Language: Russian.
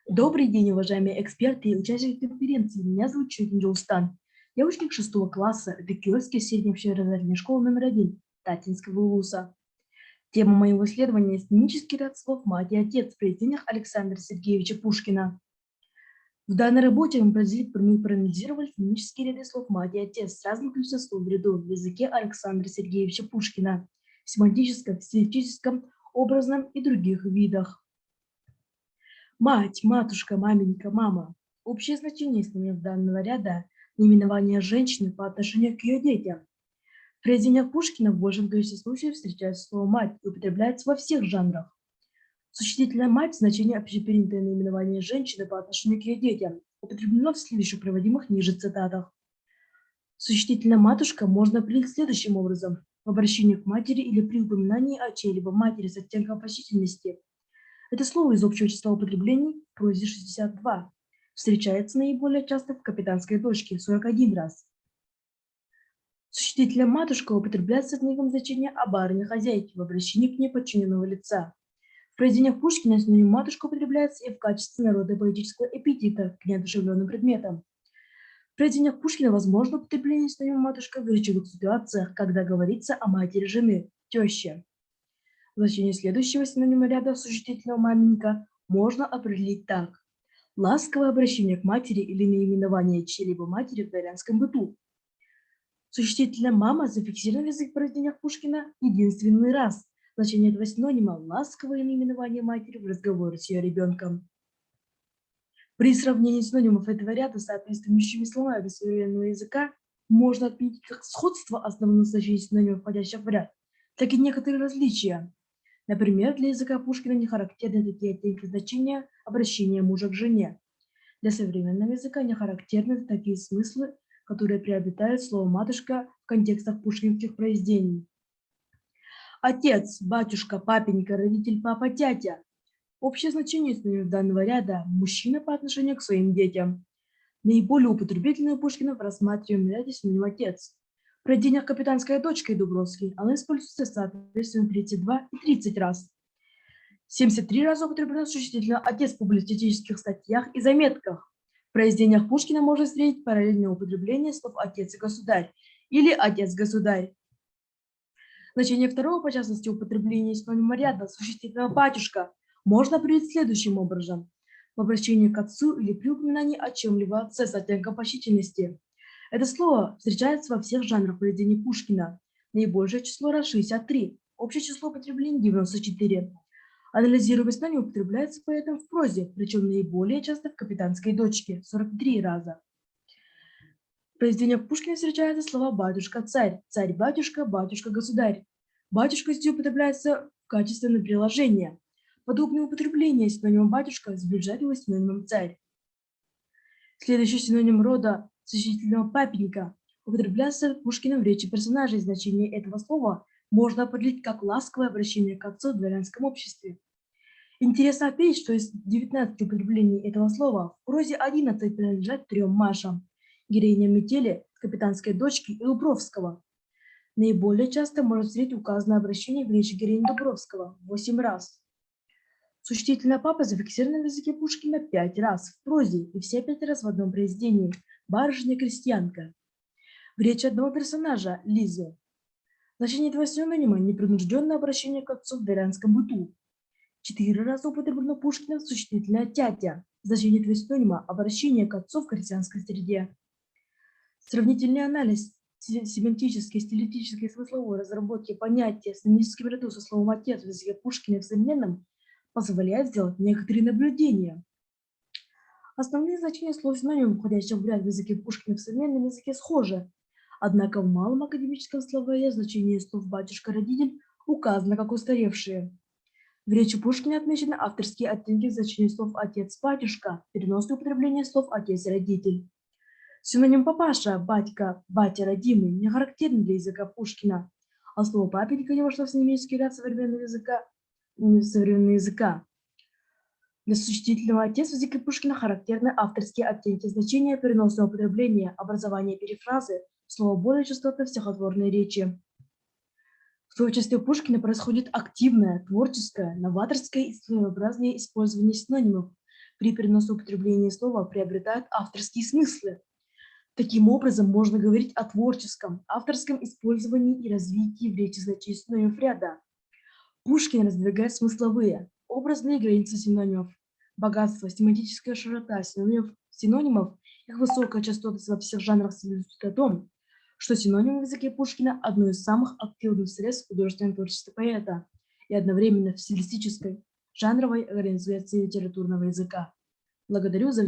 Добрый день, уважаемые эксперты и участники конференции. Меня зовут Чудин Джоустан. Я ученик 6 класса Декиевской средней общеобразовательной школы номер 1 Татинского ВУЗа. Тема моего исследования – сценический ряд слов «мать» и «отец» в произведениях Александра Сергеевича Пушкина. В данной работе мы проанализировали сценические ряды слов «мать» и «отец» с разным количеством слов в ряду в языке Александра Сергеевича Пушкина, в семантическом, стилистическом, образном и других видах. Мать, матушка, маменька, мама. Общее значение синонимов данного ряда – наименование женщины по отношению к ее детям. В произведениях Пушкина в большем количестве случаев встречается слово «мать» и употребляется во всех жанрах. Существительное «мать» – значение общепринятое наименование женщины по отношению к ее детям, употреблено в следующих приводимых ниже цитатах. Существительное «матушка» можно определить следующим образом. В обращении к матери или при упоминании о чьей-либо матери с оттенком почтительности. Это слово из общего числа употреблений в прозе 62. Встречается наиболее часто в капитанской дочке 41 раз. Существительное «матушка» употребляется с неким значением о барыне-хозяйке в обращении к ней подчиненного лица. В произведениях Пушкина синоним «матушка» употребляется и в качестве народно-поэтического эпитета к неодушевленным предметам. В произведениях Пушкина возможно употребление синонима «матушка» в речевых ситуациях, когда говорится о матери жены, теще. Значение следующего синонима ряда существительного «маменька» можно определить так. Ласковое обращение к матери или наименование чьей-либо матери в дворянском быту. Существительное «мама» зафиксировано в языке в произведениях Пушкина единственный раз. Значение этого синонима – ласковое наименование матери в разговоре с ее ребенком. При сравнении синонимов этого ряда с соответствующими словами современного языка можно отметить как сходство основных значений синонимов, входящих в ряд, так и некоторые различия. Например, для языка Пушкина не характерны такие оттенки значения обращения мужа к жене. Для современного языка не характерны такие смыслы, которые приобретают слово «матушка» в контекстах пушкинских произведений. Отец, батюшка, папенька, родитель, папа, тятя. Общее значение синонимов данного ряда – мужчина по отношению к своим детям. Наиболее употребительную Пушкина в рассматриваемом ряде синоним «отец». В произведениях «Капитанская дочка» и «Дубровский» она используется соответственно 32 и 30 раз. 73 раза употреблено существительное «отец» в публицистических статьях и заметках. В произведениях Пушкина можно встретить параллельное употребление слов «отец» и «государь» или «отец-государь». Значение второго, по частности, употребления синонима ряда существительного «батюшка» можно определить следующим образом. В обращении к отцу или при упоминании о чем-либо отце с оттенком почтительности. Это слово встречается во всех жанрах произведений Пушкина. Наибольшее число раз 63, общее число употреблений 94. Анализируемый синоним употребляется поэтом в прозе, причем наиболее часто в «Капитанской дочке» 43 раза. В произведениях Пушкина встречаются слова «батюшка-царь», «царь-батюшка», «батюшка-государь». «Батюшка» здесь употребляется в качестве приложения. Подобное употребление синонима «батюшка» сближает его с синонимом «царь». Следующий синоним рода существительного «папенька» употребляется Пушкиным в речи персонажей. Значение этого слова можно определить как ласковое обращение к отцу в дворянском обществе. Интересно отметить, что из 19 употреблений этого слова в прозе 11 принадлежат 3 Машам, героиням «Метели», «Капитанской дочки» и Дубровского. Наиболее часто можно встретить указанное обращение в речи героини Дубровского – 8 раз. Существительное «папа» зафиксировано в языке Пушкина 5 раз в прозе и все 5 раз в одном произведении – «Барышня-крестьянка». В речи одного персонажа – Лизы. Значение этого синонима – непринужденное обращение к отцу в дворянском быту. 4 раза употреблено Пушкиным существительное «тятя». Значение этого синонима – обращение к отцу в крестьянской среде. Сравнительный анализ семантической, стилистической и смысловой разработки понятия с синонимическим ряду со словом «отец» в языке Пушкина в современном позволяет сделать некоторые наблюдения. Основные значения слов синонимов, входящих в ряд в языке Пушкина в современном языке, схожи. Однако в малом академическом словаре значение слов «батюшка-родитель» указано как устаревшие. В речи Пушкина отмечены авторские оттенки в значении слов «отец-батюшка», переносное употребление слов «отец-родитель». Синоним «папаша», «батька», «батя родимый» не характерен для языка Пушкина, а слово «папенька» не вошло в синонимический ряд современного языка. Для существительного «отец» в языке Пушкина характерны авторские оттенки значения, переносное употребление, образование перефразы, слово более частотно в стихотворной речи. В творчестве Пушкина происходит активное, творческое, новаторское и своеобразное использование синонимов, при переносе употребления слова приобретают авторские смыслы. Таким образом, можно говорить о творческом, авторском использовании и развитии в речи значительного ряда. Пушкин раздвигает смысловые, образные границы синонимов, богатство, семантическая широта синонимов, их высокая частотность во всех жанрах свидетельствует о том, что синонимы в языке Пушкина – одно из самых активных средств художественного творчества поэта и одновременно в стилистической, жанровой организации литературного языка. Благодарю за внимание.